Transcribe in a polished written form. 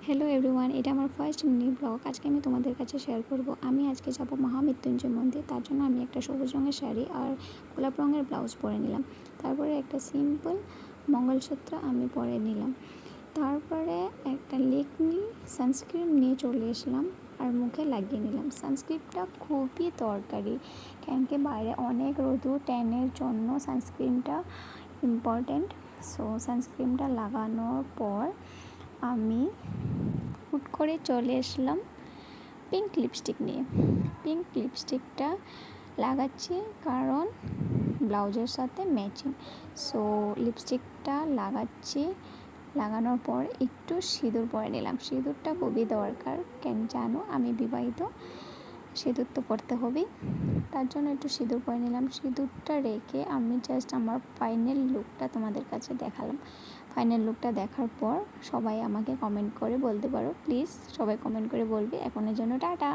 Hello everyone, এটা আমার first mini blog. আজকে আমি তোমাদের কাছে শেয়ার করব। আমি আজকে যাব মহামৃত্যুঞ্জয় মন্দির। তার জন্য আমি একটা সবুজ রঙের শাড়ি আর গোলাপ রঙের ব্লাউজ পরে নিলাম। তারপরে একটা সিম্পল মঙ্গলসূত্র আমি পরে নিলাম। তারপরে একটা লেকমি সানস্ক্রিন নিয়ে চলে আসলাম আর মুখে লাগিয়ে নিলাম। সানস্ক্রিনটা খুবই দরকারি, কেন কি বাইরে অনেক রোদুর, ট্যানের জন্য সানস্ক্রিনটা ইম্পর্ট্যান্ট। সো সানস্ক্রিনটা লাগানোর পর আমি হুট করে চলে আসলাম পিঙ্ক লিপস্টিক নিয়ে। পিঙ্ক লিপস্টিকটা লাগাচ্ছি কারণ ব্লাউজের সাথে ম্যাচিং। সো লিপস্টিকটা লাগানোর পর একটু সিঁদুর পরে নিলাম। সিঁদুরটা খুবই দরকার, কেন জানো আমি বিবাহিত, সিঁদুর তো পরতে হবেই। তার জন্য একটু সিঁদুর পরে নিলাম। সিঁদুরটা রেখে আমি জাস্ট আমার ফাইনাল লুকটা তোমাদের কাছে দেখালাম। ফাইনাল লুকটা দেখার পর সবাই আমাকে কমেন্ট করে বলতে পারো, প্লিজ সবাই কমেন্ট করে বলবে। এখনের জন্য টাটা।